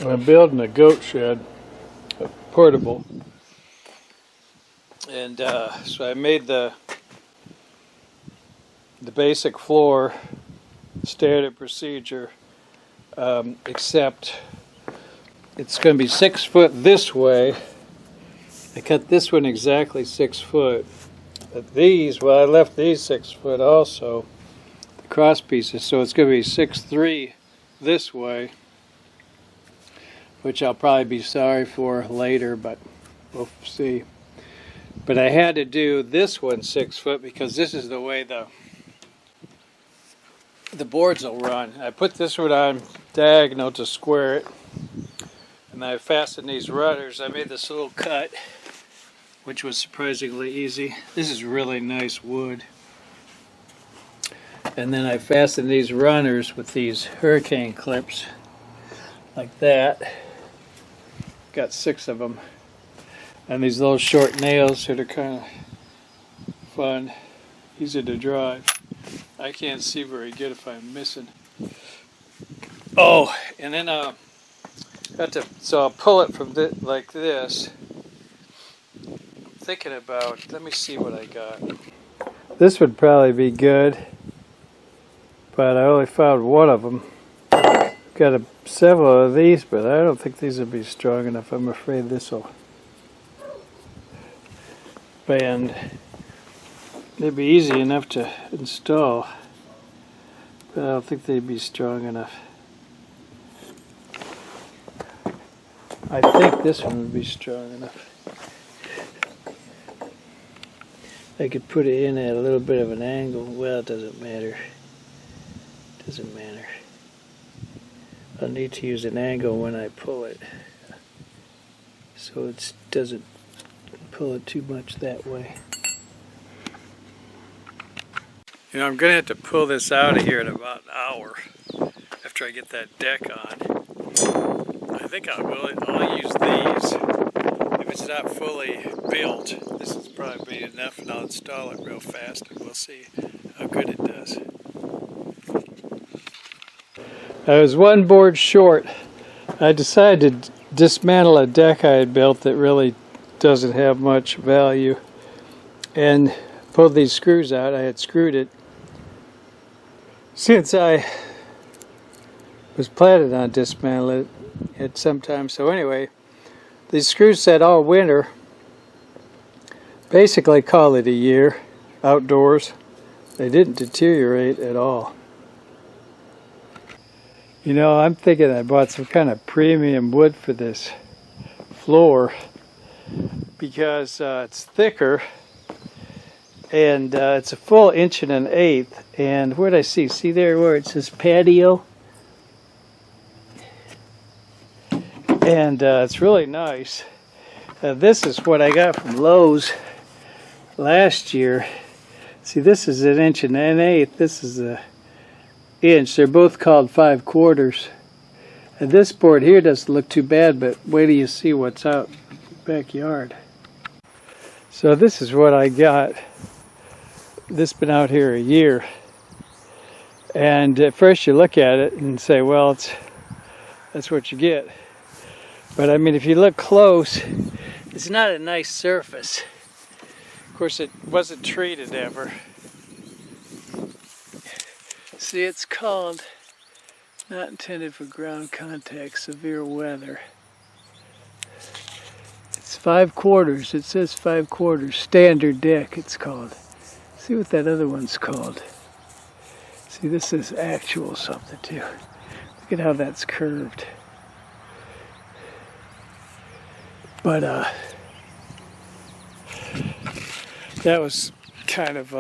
I'm building a goat shed, portable, and so I made the basic floor standard procedure, except it's going to be 6 foot this way. I cut this one exactly 6 foot. But these, well, I left these 6 foot also, the cross pieces, so it's going to be 6'3" this way, which I'll probably be sorry for later, but we'll see. But I had to do this one 6 foot because this is the way the boards will run. I put this one on diagonal to square it, and I fastened these runners. I made this little cut, which was surprisingly easy. This is really nice wood. And then I fastened these runners with these hurricane clips, like that. Got 6 of them. And these little short nails that are kind of fun, easy to drive. I can't see very good if I'm missing. Oh, and then so I'll pull it from like this. I'm thinking about, let me see what I got. This would probably be good, but I only found one of them. Got several of these, but I don't think these will be strong enough. I'm afraid this will bend. They'd be easy enough to install, but I don't think they'd be strong enough. I think this one would be strong enough. I could put it in at a little bit of an angle. Well, it doesn't matter. Doesn't matter. I'll need to use an angle when I pull it, so it doesn't pull it too much that way. You know, I'm going to have to pull this out of here in about an hour after I get that deck on. I think I'll use these. If it's not fully built, this is probably enough, and I'll install it real fast, and we'll see how good it does. I was one board short. I decided to dismantle a deck I had built that really doesn't have much value, and pulled these screws out. I had screwed it since I was planning on dismantling it sometime. So anyway, these screws set all winter. Basically call it a year outdoors. They didn't deteriorate at all. You know, I'm thinking I bought some kind of premium wood for this floor because it's thicker, and it's a full 1 1/8 inches. And where'd I see there where it says patio? And it's really nice. This is what I got from Lowe's last year. See, this is an 1 1/8 inches. This is a inch. They're both called 5/4. And this board here doesn't look too bad, but wait till you see what's out in the backyard. So this is what I got. This has been out here a year. And at first you look at it and say, well, that's what you get. But I mean, if you look close, it's not a nice surface. Of course, it wasn't treated ever. See, it's called not intended for ground contact, severe weather. It's 5/4. It says 5/4. Standard deck, it's called. See what that other one's called. See, this is actual something too. Look at how that's curved. But that was kind of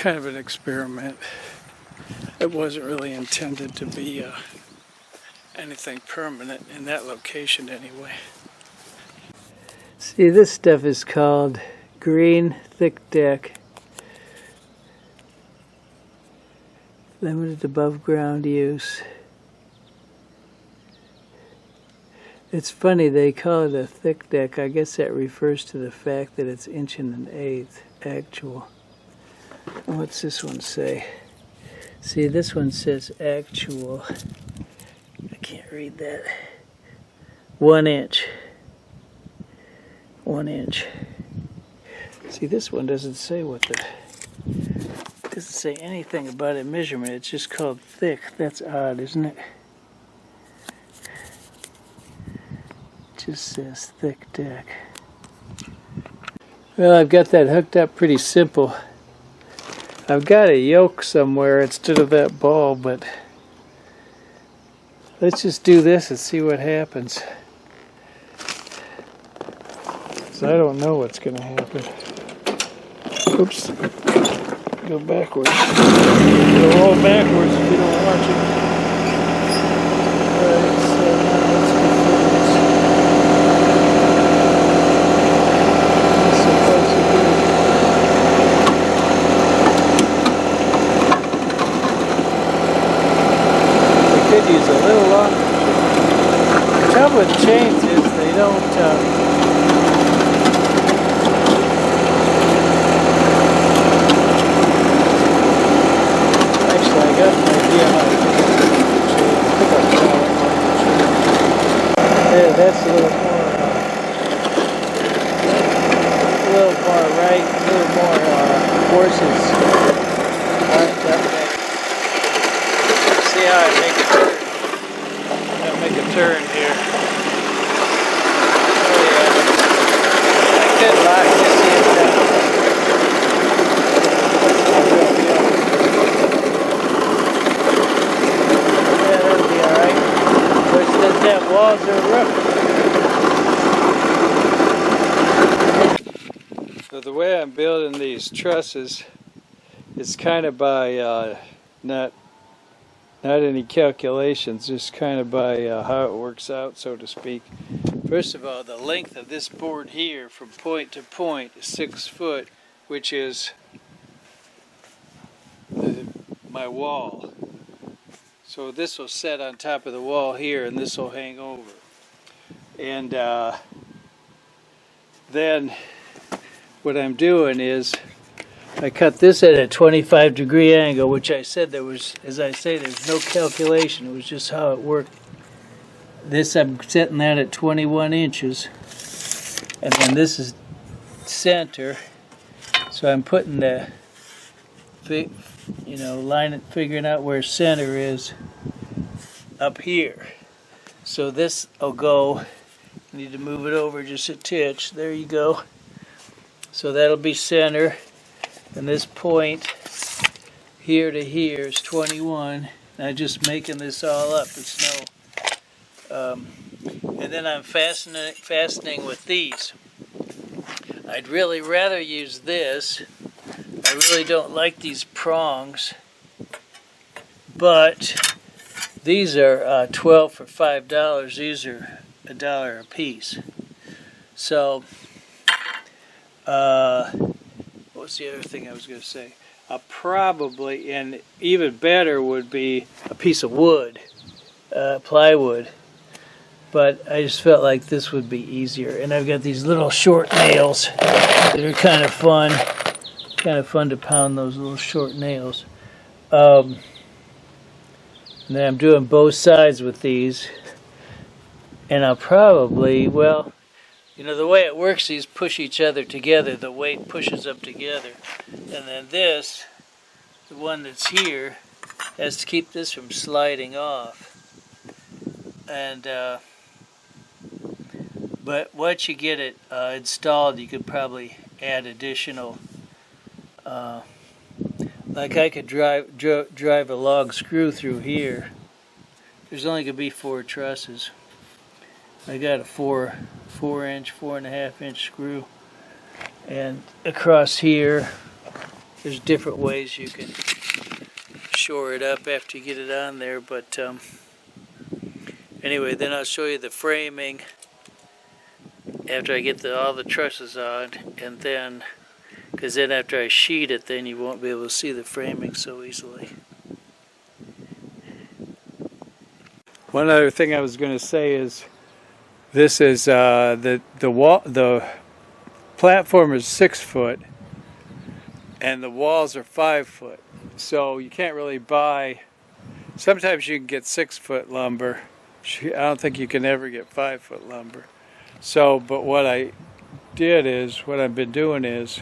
an experiment. It wasn't really intended to be anything permanent in that location anyway. See, this stuff is called green thick deck. Limited above ground use. It's funny they call it a thick deck. I guess that refers to the fact that it's 1 1/8 inches actual. What's this one say? See, this one says actual, can't read that. 1 inch. 1 inch. See, this one doesn't say what the... doesn't say anything about a measurement. It's just called thick. That's odd, isn't it? It just says thick deck. Well, I've got that hooked up pretty simple. I've got a yoke somewhere instead of that ball, but let's just do this and see what happens. So I don't know what's going to happen. Oops. Go backwards. Go all backwards if you don't watch it. Alright, so now let's confirm this. It's supposed to be. I could use a little longer. The trouble with chains is they don't I got an idea how to do it. Yeah, that's a little more right, a little more forces. See how I make a turn? I'll make a turn here. Oh yeah. I could lock this in down. That walls are rough. So the way I'm building these trusses is kind of by not any calculations, just kind of by how it works out, so to speak. First of all, the length of this board here from point to point is 6 foot, which is my wall. So this will set on top of the wall here, and this will hang over. And then what I'm doing is I cut this at a 25-degree angle, which I said there was, as I say, there's no calculation. It was just how it worked. This I'm setting that at 21 inches. And then this is center. So I'm putting the figuring out where center is up here. So this will go, I need to move it over just a titch. There you go. So that'll be center. And this point here to here is 21. And I'm just making this all up. It's no... and then I'm fastening with these. I'd really rather use this. I really don't like these prongs, but these are 12 for $5. These are $1 a piece. So, what was the other thing I was going to say? Probably, and even better would be a piece of wood, plywood. But I just felt like this would be easier. And I've got these little short nails that are kind of fun. Kind of fun to pound those little short nails. And then I'm doing both sides with these. And I'll probably, well, you know, the way it works, these push each other together. The weight pushes up together. And then this, the one that's here, has to keep this from sliding off. And, but once you get it installed, you could probably add additional, like I could drive a log screw through here. There's only going to be 4 trusses. I got a 4.5 inch screw. And across here, there's different ways you can shore it up after you get it on there. But anyway, then I'll show you the framing after I get all the trusses on, and then, because then after I sheet it, then you won't be able to see the framing so easily. One other thing I was going to say is, this is the platform is 6 foot, and the walls are 5 foot. So you can't really buy. Sometimes you can get 6 foot lumber, I don't think you can ever get 5-foot lumber. So, but what I've been doing is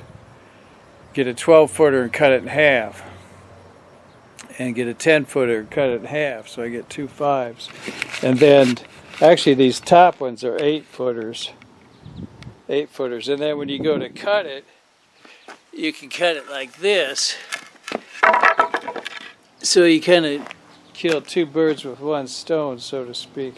get a 12-footer and cut it in half, and get a 10-footer and cut it in half, so I get 2 5s. And then, actually these top ones are 8-footers. 8-footers, and then when you go to cut it, you can cut it like this. So you kind of kill 2 birds with 1 stone, so to speak.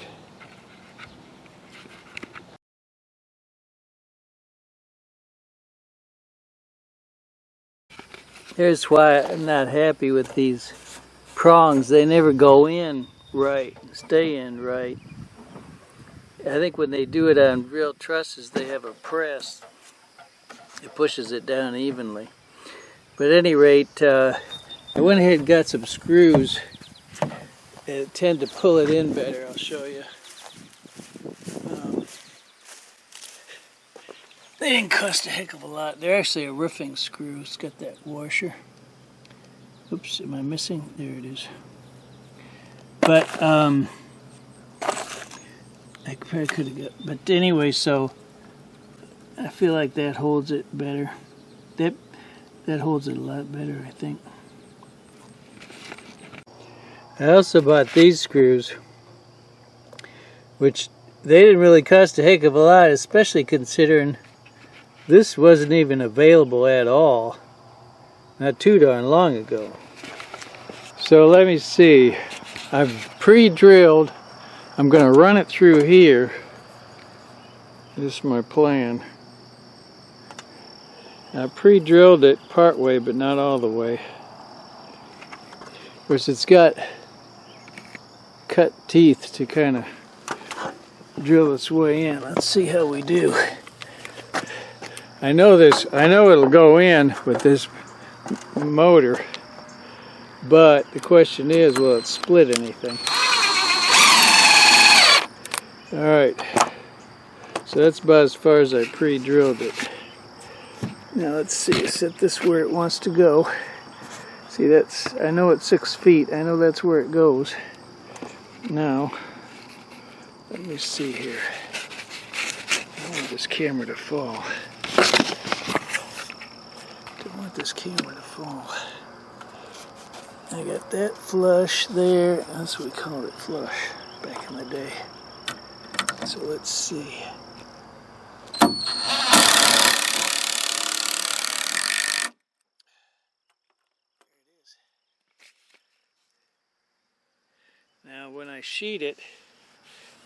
Here's why I'm not happy with these prongs. They never go in right, stay in right. I think when they do it on real trusses, they have a press. It pushes it down evenly. But at any rate, I went ahead and got some screws that tend to pull it in better. I'll show you. They didn't cost a heck of a lot. They're actually a roofing screw. It's got that washer. Oops, am I missing? There it is. But I probably could have got. But anyway, so I feel like that holds it better. That holds it a lot better, I think. I also bought these screws, which they didn't really cost a heck of a lot, especially considering this wasn't even available at all not too darn long ago. So let me see. I've pre-drilled. I'm going to run it through here. This is my plan. I pre-drilled it part way, but not all the way. Of course, it's got cut teeth to kind of drill its way in. Let's see how we do. I know it'll go in with this motor, but the question is, will it split anything? Alright, so that's about as far as I pre-drilled it. Now let's see, set this where it wants to go. See, I know it's 6 feet, I know that's where it goes. Now, let me see here. I don't want this camera to fall. Don't want this camera to fall. I got that flush there. That's what we called it, flush, back in the day. So let's see. Now when I sheet it,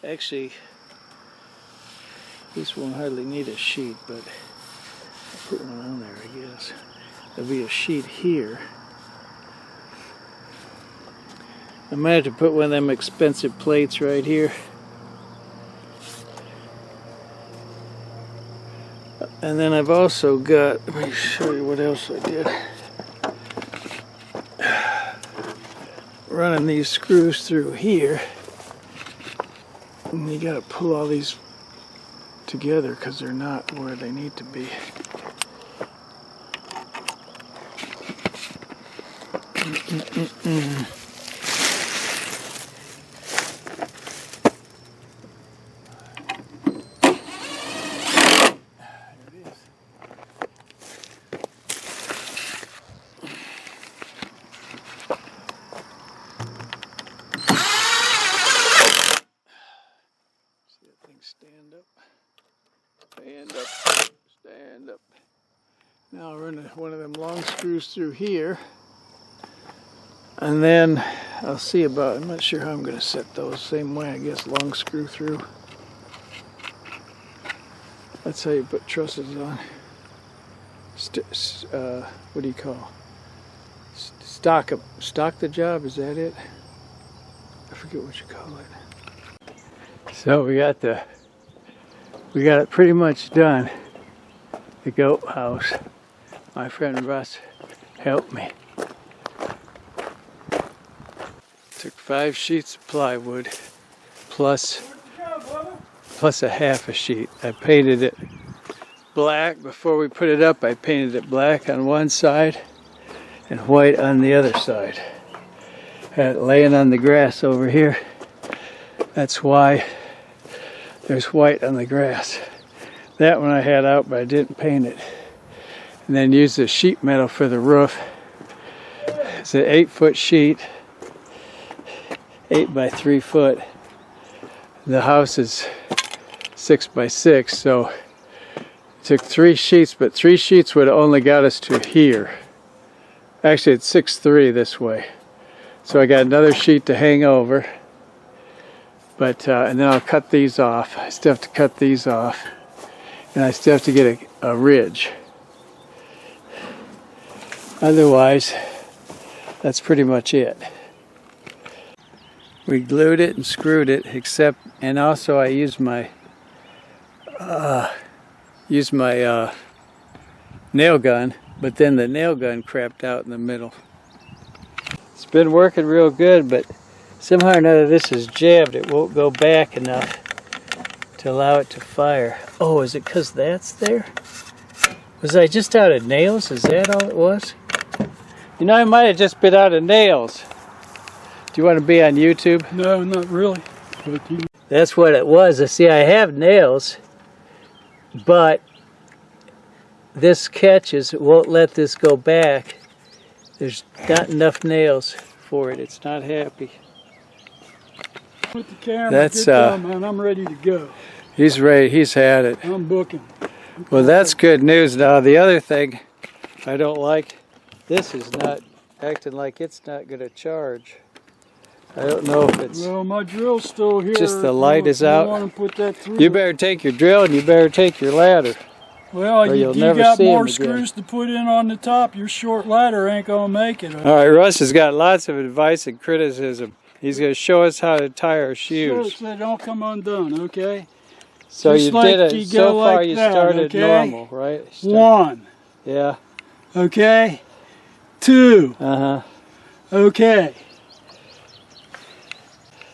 actually this won't hardly need a sheet, but I'll put one on there, I guess. There'll be a sheet here. I might have to put one of them expensive plates right here. And then I've also got, let me show you what else I did. Running these screws through here, and you got to pull all these together because they're not where they need to be. Stand up, stand up, stand up. Now I'll run one of them long screws through here, and then I'll see about, I'm not sure how I'm going to set those. Same way, I guess, long screw through. That's how you put trusses on. What do you call? Stock the job, is that it? I forget what you call it. So we got it pretty much done. The goat house. My friend Russ helped me. Took 5 sheets of plywood plus a half a sheet. I painted it black before we put it up. I painted it black on one side and white on the other side. Had it laying on the grass over here. That's why there's white on the grass. That one I had out, but I didn't paint it. And then used the sheet metal for the roof. It's an 8-foot sheet, 8 by 3 foot. The house is 6 by 6, so it took 3 sheets, but 3 sheets would have only got us to here. Actually, it's 6'3" this way. So I got another sheet to hang over. But and then I'll cut these off. I still have to cut these off. And I still have to get a ridge. Otherwise, that's pretty much it. We glued it and screwed it, and also I used my nail gun, but then the nail gun crapped out in the middle. It's been working real good, but somehow or another this is jabbed. It won't go back enough to allow it to fire. Oh, is it because that's there? Was I just out of nails? Is that all it was? You know, I might have just been out of nails. Do you want to be on YouTube? No, not really. That's what it was. See, I have nails, but this catches. It won't let this go back. There's not enough nails for it. It's not happy. With the camera, that's man. I'm ready to go. He's ready. He's had it. I'm booking. Well, that's good news. Now, the other thing I don't like, this is not acting like it's not going to charge. I don't know if it's... Well, my drill's still here. Just the light is out. Want to put that through. You better take your drill and you better take your ladder. Well, you got more screws to put in on the top. Your short ladder ain't going to make it. All right, Russ has got lots of advice and criticism. He's going to show us how to tie our shoes. So they don't come undone, okay? So just you like did it. You so far like you that, started okay? normal, right? One. Yeah. Okay. Two. Uh-huh. Okay.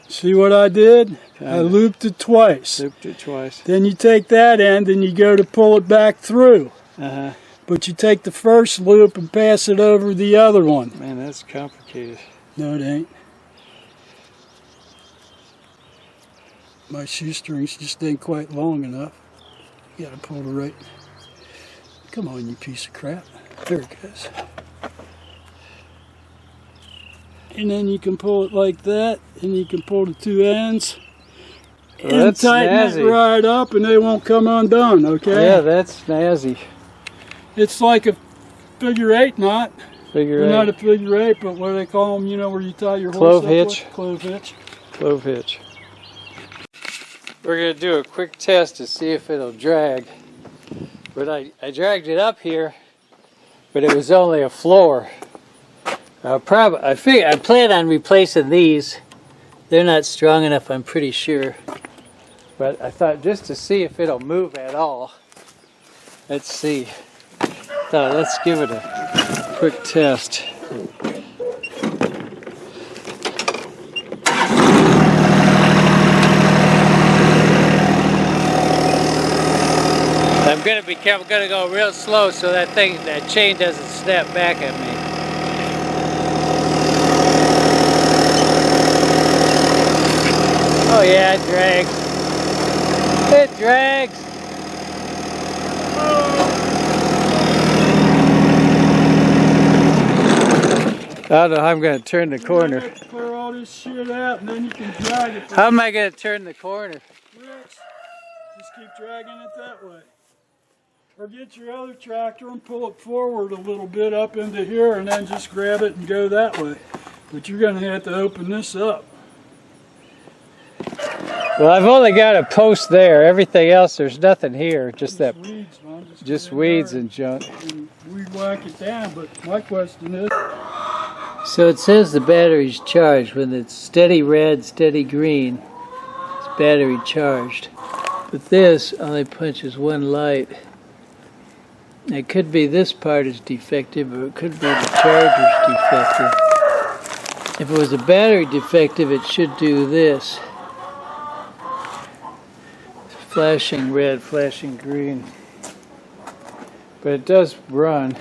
See what I did? I looped it twice. Looped it twice. Then you take that end and you go to pull it back through. Uh-huh. But you take the first loop and pass it over the other one. Man, that's complicated. No, it ain't. My shoestrings just ain't quite long enough. You gotta pull it right. Come on, you piece of crap. There it goes. And then you can pull it like that, and you can pull the two ends. Well, and tighten snazzy. it right up, and they won't come undone, okay? Yeah, that's snazzy. It's like a figure 8 knot. Figure 8. Not a figure 8, but what do they call them, you know, where you tie your Clove horse up hitch. with? Clove hitch. Clove hitch. We're going to do a quick test to see if it'll drag. But I dragged it up here, but it was only a floor. I plan on replacing these. They're not strong enough, I'm pretty sure. But I thought just to see if it'll move at all. Let's see. Let's give it a quick test. I'm gonna be careful. I'm gonna go real slow so that chain doesn't snap back at me. Oh yeah, it drags. It drags. I don't know how I'm going to turn the corner. You have to clear all this shit out, and then you can drag it. How am I going to turn the corner? Rich, just keep dragging it that way. Or get your other tractor and pull it forward a little bit up into here, and then just grab it and go that way. But you're going to have to open this up. Well, I've only got a post there. Everything else, there's nothing here. Just that, weeds, man. just weeds and junk. And we'd whack it down, but my question is... So it says the battery's charged. When it's steady red, steady green, it's battery charged. But this only punches one light. It could be this part is defective, or it could be the charger's defective. If it was a battery defective, it should do this. Flashing red, flashing green. But it does run.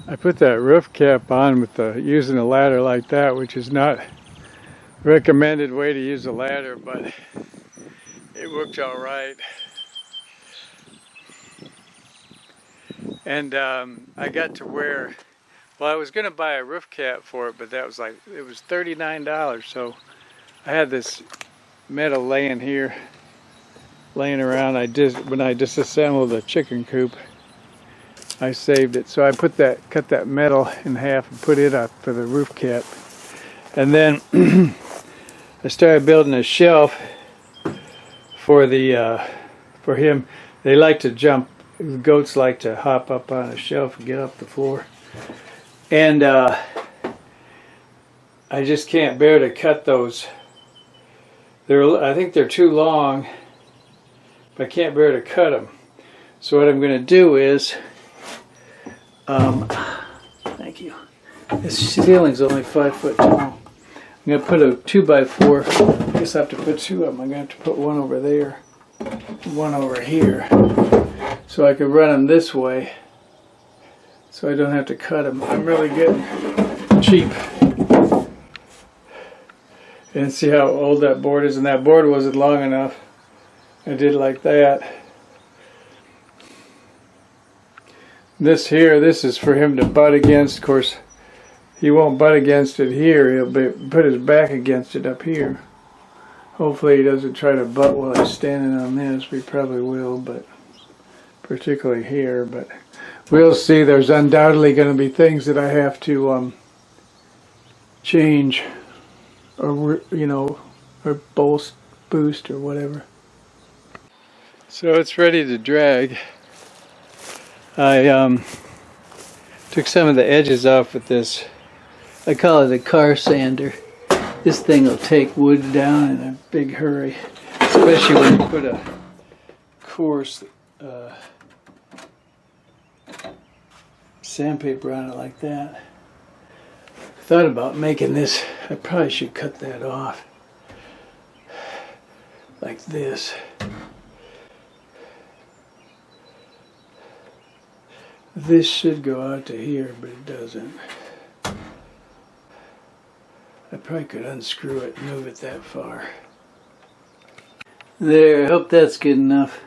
I put that roof cap on with using a ladder like that, which is not recommended way to use a ladder, but it worked all right. And I got to where, well, I was going to buy a roof cap for it, but that was like, it was $39. So I had this metal laying here, laying around. When I disassembled the chicken coop, I saved it. So I cut that metal in half and put it up for the roof cap. And then I started building a shelf for for him. They like to jump. The goats like to hop up on a shelf and get up the floor. And I just can't bear to cut those. I think they're too long, but I can't bear to cut them. So what I'm going to do is, thank you. This ceiling's only 5 foot tall. I'm going to put a 2x4. I guess I have to put two of them. I'm going to have to put one over there, one over here, so I can run them this way, so I don't have to cut them. I'm really getting cheap. And see how old that board is, and that board wasn't long enough. I did like that. This here, this is for him to butt against. Of course, he won't butt against it here. He'll put his back against it up here. Hopefully he doesn't try to butt while he's standing on this. We probably will, but particularly here. But we'll see. There's undoubtedly going to be things that I have to change, or or boost or whatever. So it's ready to drag. I took some of the edges off with this. I call it a car sander. This thing will take wood down in a big hurry, especially when you put a coarse sandpaper on it like that. I thought about making this. I probably should cut that off like this. This should go out to here, but it doesn't. I probably could unscrew it and move it that far. There, I hope that's good enough.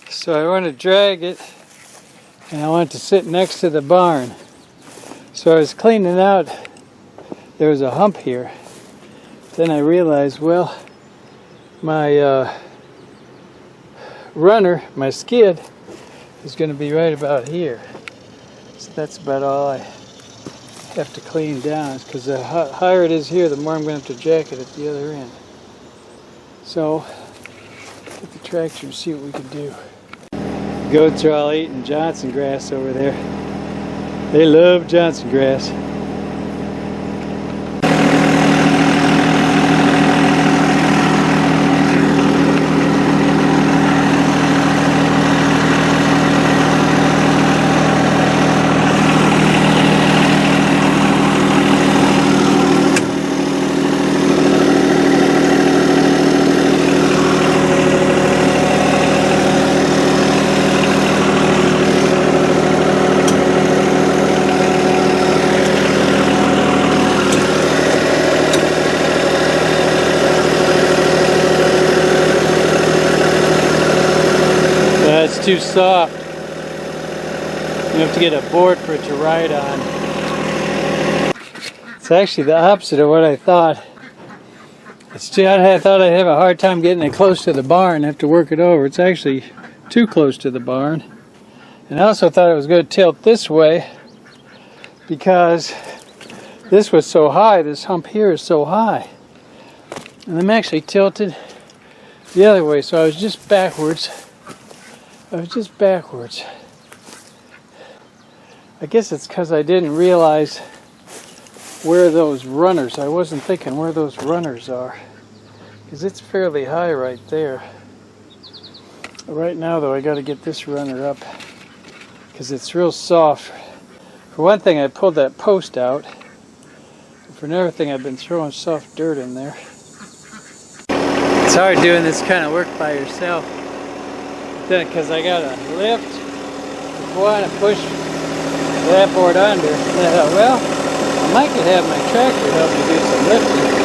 So I want to drag it, and I want it to sit next to the barn. So I was cleaning out, there was a hump here. Then I realized, well, my runner, my skid, is going to be right about here. So that's about all I have to clean down, because the higher it is here, the more I'm going to have to jack it at the other end. So, get the tractor and see what we can do. Goats are all eating Johnson grass over there. They love Johnson grass. It's too soft. You have to get a board for it to ride on. It's actually the opposite of what I thought. I thought I'd have a hard time getting it close to the barn, have to work it over. It's actually too close to the barn. And I also thought it was going to tilt this way because this was so high, this hump here is so high. And I'm actually tilted the other way, so I was just backwards. I guess it's because I didn't realize where those runners, I wasn't thinking where those runners are. Because it's fairly high right there. Right now though, I got to get this runner up because it's real soft. For one thing, I pulled that post out. And for another thing, I've been throwing soft dirt in there. It's hard doing this kind of work by yourself. Then, because I got to lift, before I push that board under. And I thought, well, I might could have my tractor help me do some lifting.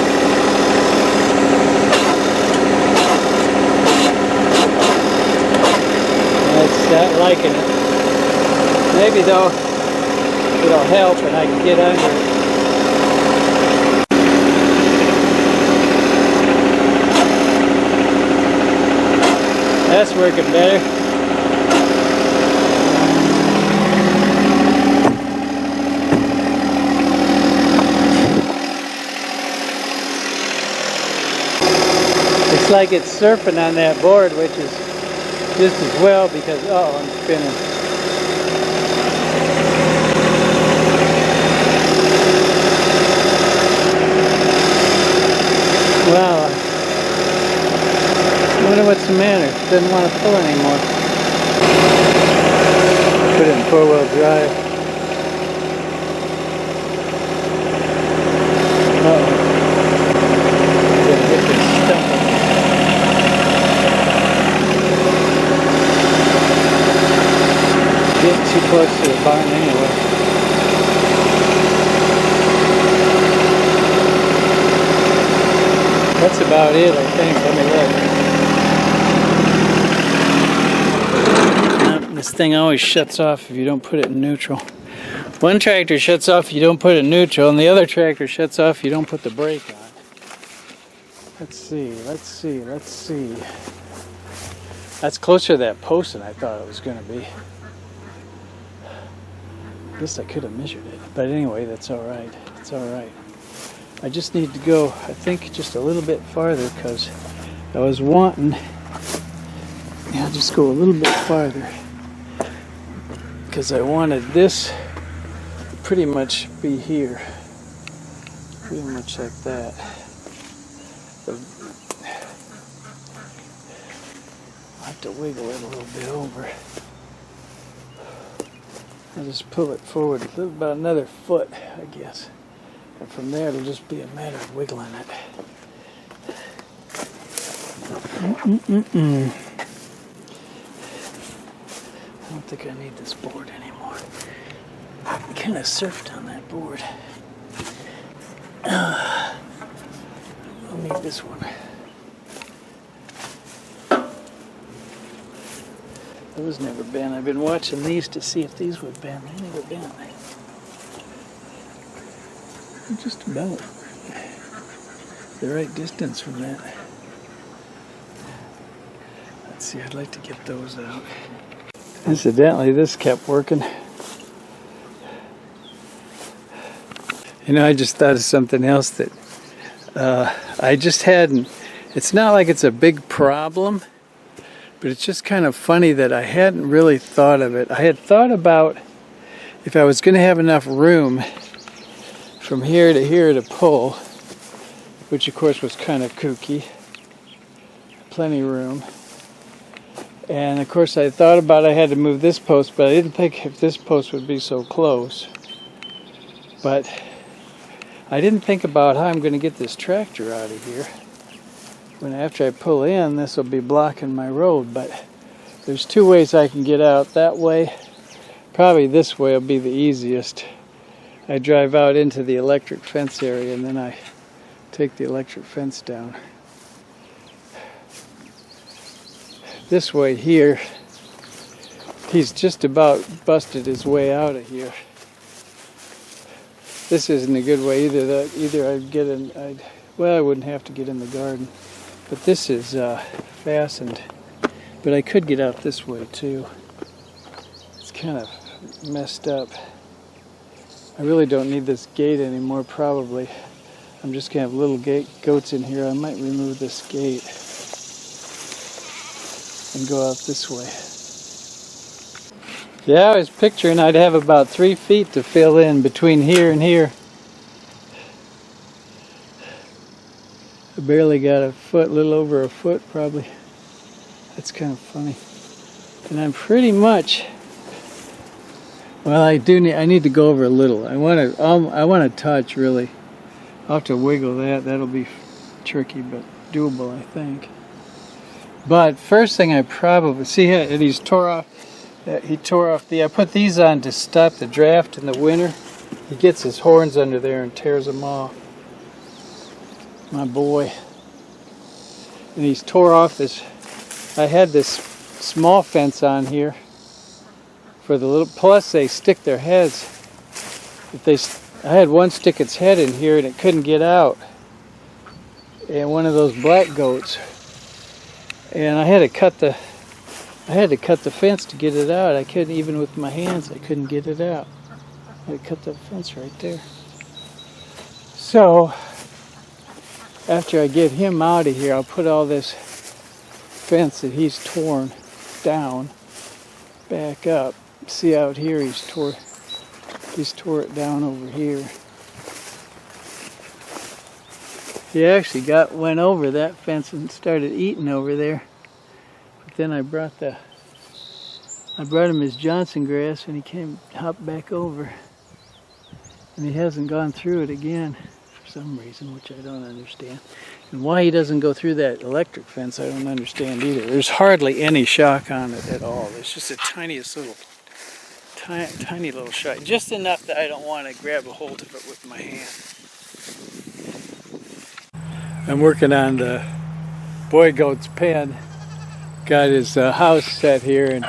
It's not liking it. Maybe though, it'll help and I can get under it. That's working better. Looks like it's surfing on that board, which is just as well because, oh, I'm spinning. Wow. I wonder what's the matter. It doesn't want to pull anymore. Put it in 4-wheel drive. Uh-oh. Gonna hit this stump. Getting too close to the barn anyway. That's about it, I think. Let me look. This thing always shuts off if you don't put it in neutral. One tractor shuts off if you don't put it in neutral, and the other tractor shuts off if you don't put the brake on. Let's see. That's closer to that post than I thought it was going to be. I guess I could have measured it, but anyway, that's all right. It's all right. I just need to go, I think, just a little bit farther because I was wanting, yeah, just go a little bit farther because I wanted this to pretty much be here, pretty much like that. I'll have to wiggle it a little bit over. I'll just pull it forward about another foot, I guess. And from there, it'll just be a matter of wiggling it. I don't think I need this board anymore. I kind of surfed on that board. I'll need this one. Those never bend. I've been watching these to see if these would bend. They never bend. Just about the right distance from that. Let's see, I'd like to get those out. Incidentally, this kept working. You know, I just thought of something else that I just hadn't, it's not like it's a big problem, but it's just kind of funny that I hadn't really thought of it. I had thought about if I was going to have enough room from here to pull, which of course was kind of kooky. Plenty of room. And of course I thought about I had to move this post, but I didn't think if this post would be so close. But I didn't think about how I'm going to get this tractor out of here. When after I pull in, this will be blocking my road, but there's two ways I can get out. That way, probably this way will be the easiest. I drive out into the electric fence area and then I take the electric fence down. This way here, he's just about busted his way out of here. This isn't a good way either. Either I'd Well, I wouldn't have to get in the garden. But this is fastened. But I could get out this way too. It's kind of messed up. I really don't need this gate anymore, probably. I'm just going to have little goats in here. I might remove this gate and go out this way. Yeah, I was picturing I'd have about 3 feet to fill in between here and here. I barely got a foot, a little over a foot probably. That's kind of funny. And I'm pretty much, well, I need to go over a little. I want to touch really. I'll have to wiggle that. That'll be tricky, but doable, I think. But first thing I probably, see how he's tore off, I put these on to stop the draft in the winter. He gets his horns under there and tears them off. My boy. And he's tore off this, I had this small fence on here for the little, plus they stick their heads. I had one stick its head in here and it couldn't get out. And one of those black goats. And I had to cut the fence to get it out. I couldn't, even with my hands, I couldn't get it out. I had to cut the fence right there. So, after I get him out of here, I'll put all this fence that he's torn down back up. See out here, he's tore it down over here. He actually went over that fence and started eating over there. But then I brought him his Johnson grass and he hopped back over. And he hasn't gone through it again for some reason, which I don't understand. And why he doesn't go through that electric fence, I don't understand either. There's hardly any shock on it at all. There's just a tiny little shock. Just enough that I don't want to grab a hold of it with my hand. I'm working on the boy goat's pen. Got his house set here, and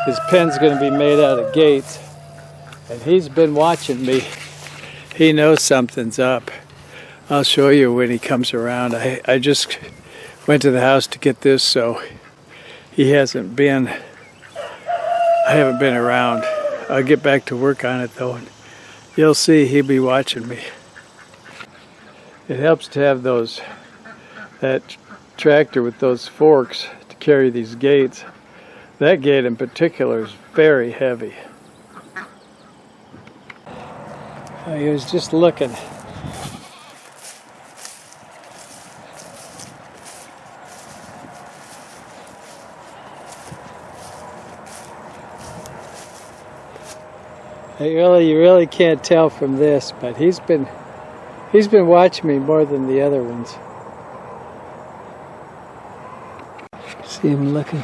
his pen's going to be made out of gates. And he's been watching me. He knows something's up. I'll show you when he comes around. I just went to the house to get this, so I haven't been around. I'll get back to work on it though, and you'll see he'll be watching me. It helps to have that tractor with those forks to carry these gates. That gate in particular is very heavy. He was just looking. You really can't tell from this, but he's been watching me more than the other ones. See him looking?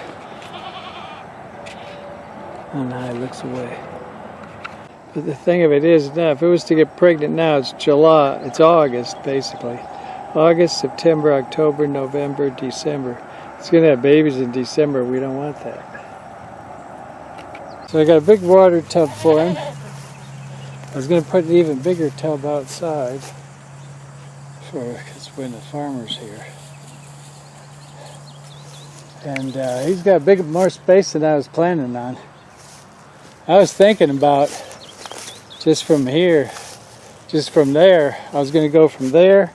Oh no, he looks away. But the thing of it is, now, if it was to get pregnant now, it's July, it's August basically. August, September, October, November, December. It's going to have babies in December. We don't want that. So I got a big water tub for him. I was going to put an even bigger tub outside because when the farmer's here. And he's got more space than I was planning on. I was thinking about just from there. I was going to go from there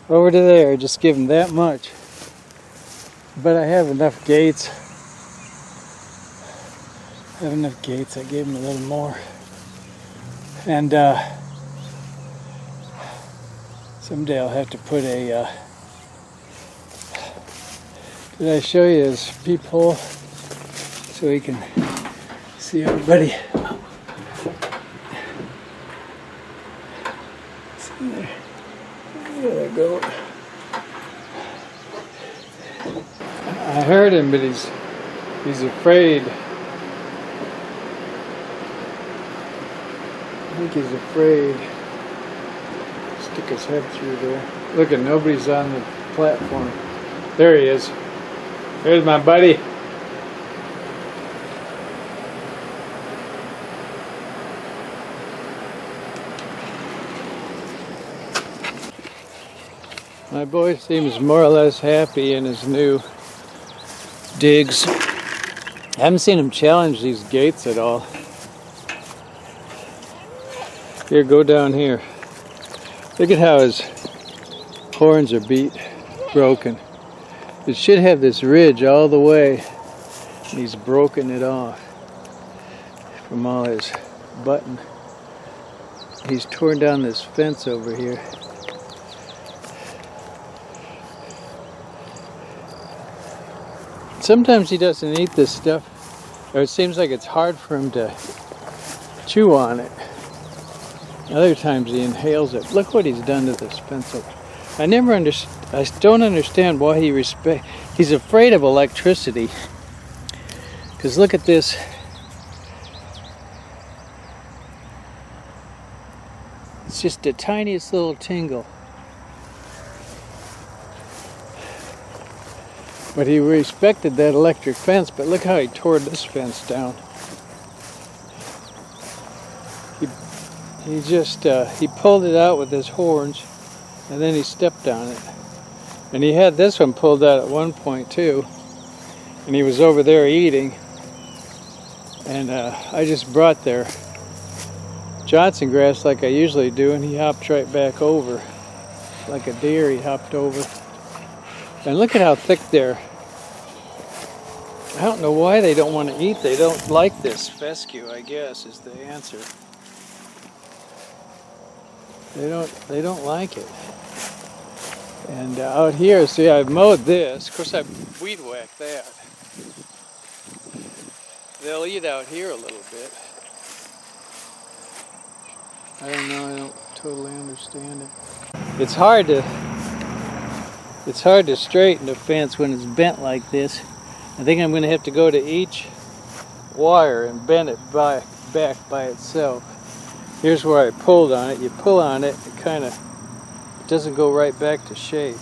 over to there, just give him that much. But I have enough gates. I gave him a little more. And someday I'll have to put a, did I show you his peephole so he can see everybody? See there. There I go. I heard him, but he's afraid. I think he's afraid. Stick his head through there. Look, nobody's on the platform. There he is. There's my buddy. My boy seems more or less happy in his new digs. I haven't seen him challenge these gates at all. Here, go down here. Look at how his horns are broken. It should have this ridge all the way, and he's broken it off from all his button. He's torn down this fence over here. Sometimes he doesn't eat this stuff, or it seems like it's hard for him to chew on it. Other times he inhales it. Look what he's done to this fence. I don't understand why he's afraid of electricity. Because look at this. It's just the tiniest little tingle. But he respected that electric fence, but look how he tore this fence down. He pulled it out with his horns, and then he stepped on it. And he had this one pulled out at one point too, and he was over there eating. And I just brought their Johnson grass like I usually do, and he hopped right back over. Like a deer, he hopped over. And look at how thick they're. I don't know why they don't want to eat. They don't like this fescue, I guess, is the answer. They don't like it. And out here, see, I've mowed this. Of course, I've weed whacked that. They'll eat out here a little bit. I don't know. I don't totally understand it. It's hard to straighten a fence when it's bent like this. I think I'm going to have to go to each wire and bend it back by itself. Here's where I pulled on it. You pull on it, it doesn't go right back to shape.